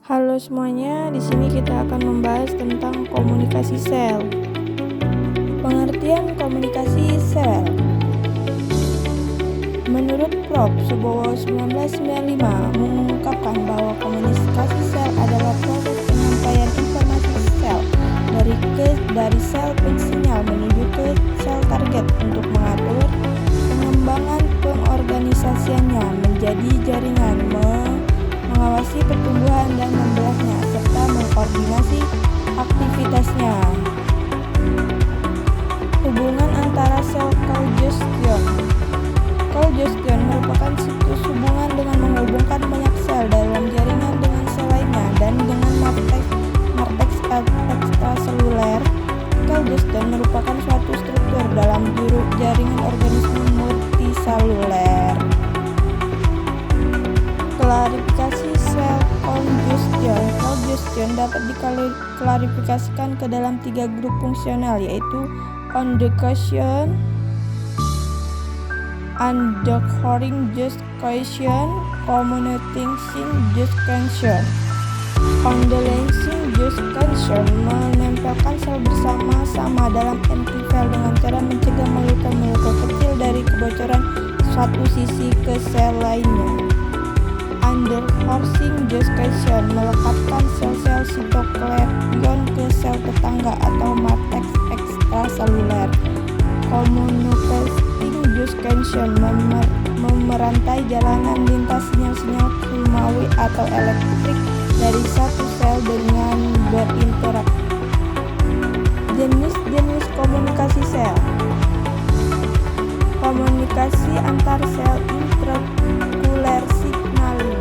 Halo semuanya, di sini kita akan membahas tentang komunikasi sel. Pengertian komunikasi sel. Menurut Prof. Subowo 1995 mengungkapkan bahwa komunikasi sel adalah proses penyampaian informasi sel dari sel pensinyal menuju ke sel target untuk mengatur pengembangan pengorganisasiannya menjadi jaringan, mengawasi pertumbuhan dan membelahnya, serta mengkoordinasi aktivitasnya. Hubungan antara sel Cauge-Stion. Cauge-Stion merupakan situs hubungan dengan menghubungkan banyak sel dalam jaringan dengan sel lainnya dan dengan matriks ekstraseluler. Cauge-Stion merupakan suatu struktur dalam jaringan organisme multiseluler. Klarifikasi sel congestion. Congestion dapat diklarifikasikan ke dalam 3 grup fungsional, yaitu conjugation, underscoring juscation, communicating juscation. Condensating juscation menempelkan sel bersama-sama dalam antifel dengan cara mencegah molekul-molekul kecil dari kebocoran suatu sisi ke sel lainnya. Underforcing juscation melekatkan sel-sel sitokleron ke sel tetangga atau matriks ekstraseluler. Communicating juscation memerantai jalanan lintas sinyal-sinyal kimiawi atau elektrik dari satu sel dengan berinteraksi. Jenis-jenis komunikasi sel. Komunikasi antar sel intraseluler signaling.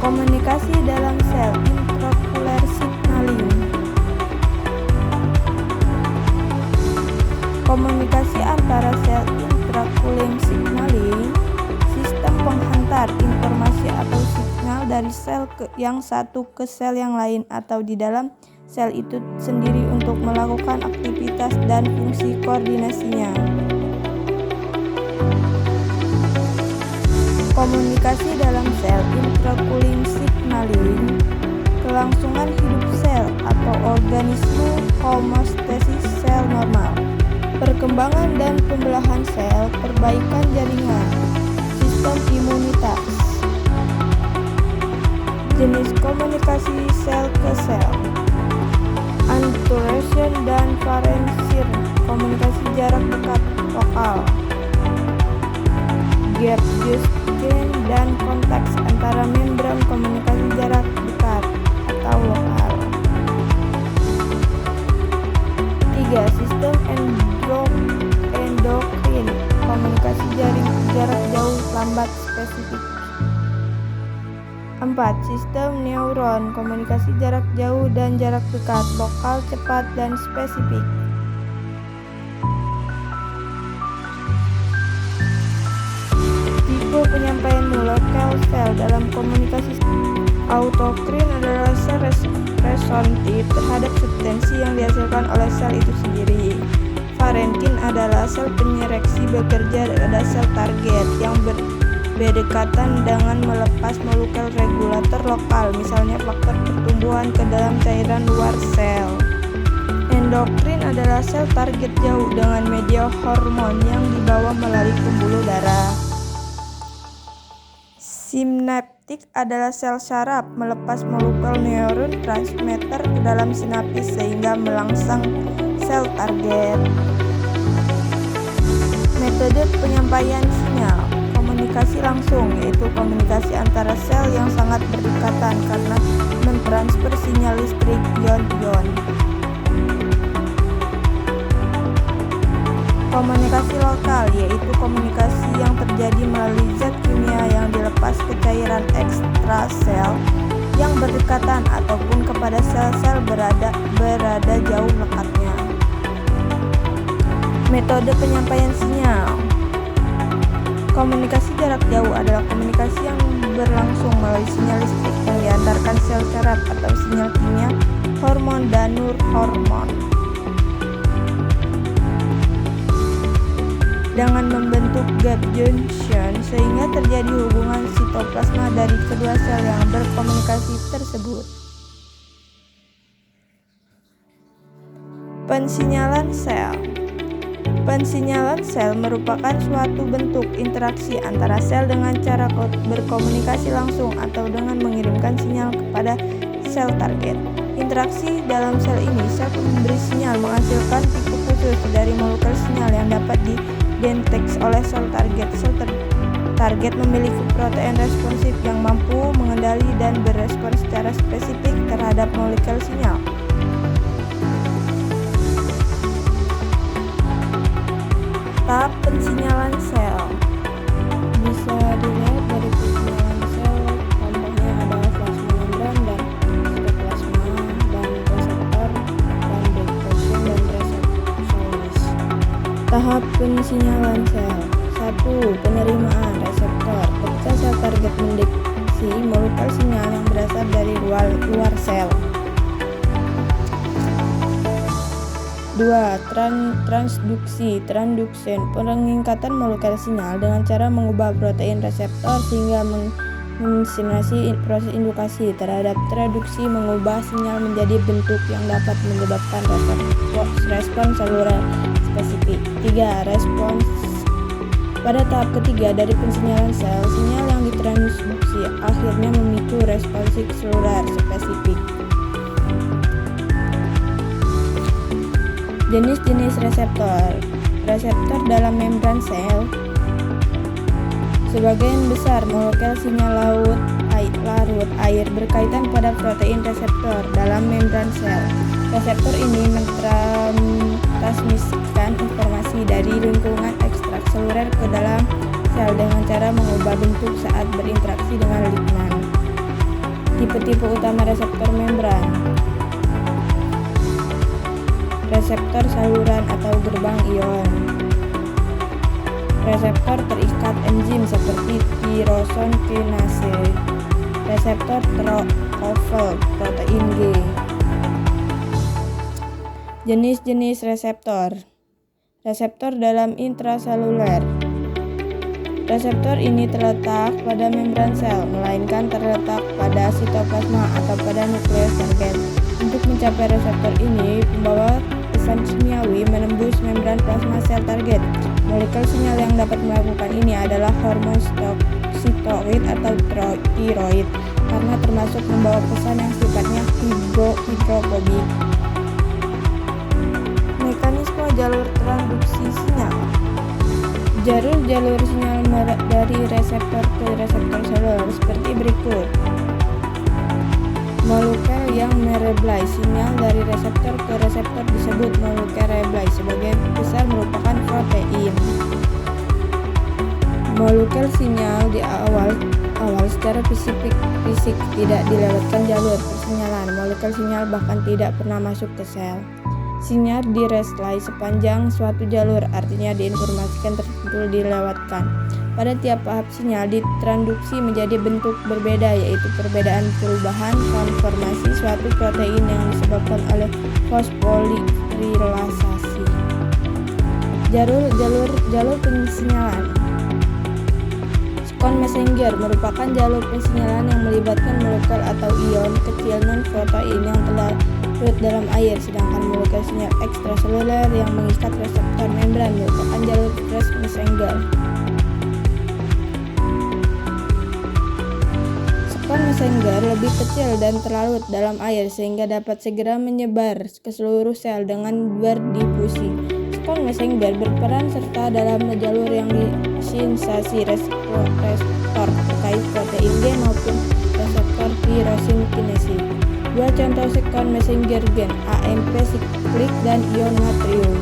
Komunikasi dalam sel intraseluler signaling. Komunikasi antara sel intraseluler signaling, sistem penghantar informasi atau signal dari sel yang satu ke sel yang lain atau di dalam sel itu sendiri untuk melakukan aktivitas dan fungsi koordinasinya. Komunikasi dalam sel intraseluler signaling, kelangsungan hidup sel atau organisme, homeostasis sel normal, perkembangan dan pembelahan sel, perbaikan jaringan, sistem imunitas. Jenis komunikasi sel ke sel. Interaction dan Ferenczi, komunikasi jarak dekat lokal. Gap justion dan konteks antara membran, komunikasi jarak dekat atau lokal. 3. Sistem endokrin, komunikasi jarak jauh lambat spesifik. 4. Sistem neuron, komunikasi jarak jauh dan jarak dekat, lokal, cepat, dan spesifik. Tipe penyampaian molekul sel dalam komunikasi. Autokrin adalah sel responsif terhadap substansi yang dihasilkan oleh sel itu sendiri. Ferenczi adalah sel penyereksi bekerja pada sel target yang berdekatan dengan melepas molekul regulator lokal, misalnya faktor pertumbuhan ke dalam cairan luar sel. Endokrin adalah sel target jauh dengan media hormon yang dibawa melalui pembuluh darah. Sinaptik adalah sel saraf melepas molekul neurotransmitter ke dalam sinapsis sehingga merangsang sel target. Metode penyampaian sinyal. Komunikasi langsung, yaitu komunikasi antara sel yang sangat berdekatan karena mentransfer sinyal listrik ion-ion. Komunikasi lokal, yaitu komunikasi yang terjadi melalui zat kimia yang dilepas ke cairan ekstrasel yang berdekatan ataupun kepada sel-sel berada jauh lekatnya. Metode penyampaian sinyal. Komunikasi jarak jauh adalah komunikasi yang berlangsung melalui sinyal listrik yang diantarkan sel saraf atau sinyal kimia, hormon, dan neurohormon. dengan membentuk gap junction sehingga terjadi hubungan sitoplasma dari kedua sel yang berkomunikasi tersebut. Pensinyalan sel. Pensinyalan sel merupakan suatu bentuk interaksi antara sel dengan cara berkomunikasi langsung atau dengan mengirimkan sinyal kepada sel target. Interaksi dalam sel ini, sel pemberi sinyal menghasilkan tipe khusus dari molekul sinyal yang dapat dideteksi oleh sel target. Sel target memiliki protein responsif yang mampu mengenali dan berespon secara spesifik terhadap molekul sinyal. Tahap pensinyalan sel bisa dilihat dari pensinyalan sel, contohnya adalah plasma membran dan sitoplasma dan reseptor dan detection dan resepsionis. Tahap pensinyalan sel. 1. Penerimaan reseptor. Ketika sel target mendeteksi molekul sinyal yang berasal dari luar sel. 2. Transduksi (transduction), pengingkatan molekul sinyal dengan cara mengubah protein reseptor sehingga menginisiasi proses indukasi terhadap traduksi, mengubah sinyal menjadi bentuk yang dapat menyebabkan respons seluler spesifik. 3. Respons. Pada tahap ketiga dari pensinyalan sel, sinyal yang ditransduksi akhirnya memicu respons seluler spesifik. Jenis-jenis reseptor. Reseptor dalam membran sel. Sebagian besar molekul sinyal larut air berkaitan pada protein reseptor dalam membran sel. Reseptor ini mentransmisikan informasi dari lingkungan ekstraseluler ke dalam sel dengan cara mengubah bentuk saat berinteraksi dengan lignan. Tipe-tipe utama reseptor membran. Reseptor saluran atau gerbang ion. Reseptor terikat enzim seperti tyrosine kinase. Reseptor trophel protein G. Jenis-jenis reseptor. Reseptor dalam intraseluler. Reseptor ini terletak pada membran sel, melainkan terletak pada sitoplasma atau pada nukleus target. Untuk mencapai reseptor ini, pembawa pesan kimiawi menembus membran plasma sel target. Molekul sinyal yang dapat melakukan ini adalah hormon steroid atau tiroid, karena termasuk membawa pesan yang sifatnya hidrofobik. Mekanisme jalur transduksi sinyal. Jalur sinyal dari reseptor ke reseptor seluler seperti berikut. Molekul yang mereblay sinyal dari reseptor ke reseptor disebut molekul reblay. Sebagian besar merupakan protein. Molekul sinyal di awal secara fisik tidak dilewatkan jalur persinyalan. Molekul sinyal bahkan tidak pernah masuk ke sel. Sinyal direlay sepanjang suatu jalur, artinya diinformasikan tertentu dilewatkan. Pada tiap tahap sinyal ditransduksi menjadi bentuk berbeda, yaitu perbedaan perubahan konformasi suatu protein yang disebabkan oleh fosforilasasi. Jalur pensinyalan. Sekon messenger merupakan jalur pensinyalan yang melibatkan molekul atau ion kecil non-protein yang larut dalam air, sedangkan molekul sinyal ekstraseluler yang mengikat reseptor membran merupakan jalur fast messenger. Sekon messenger lebih kecil dan terlarut dalam air sehingga dapat segera menyebar ke seluruh sel dengan berdifusi. Sekon messenger berperan serta dalam jalur yang disinsasi reseptor terkait protein G maupun reseptor tyrosine kinase. Dua contoh sekon messenger gen AMP siklik dan ion natrium.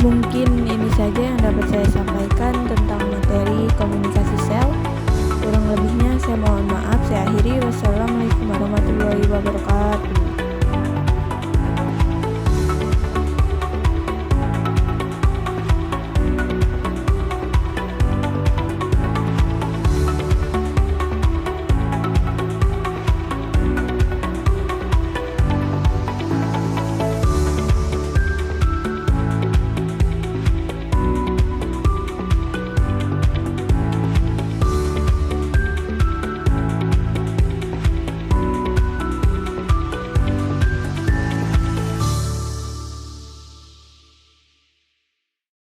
Mungkin ini saja yang dapat saya sampaikan tentang materi komunikasi sel. Kurang lebihnya saya mohon maaf. Saya akhiri. Wassalamualaikum warahmatullahi wabarakatuh.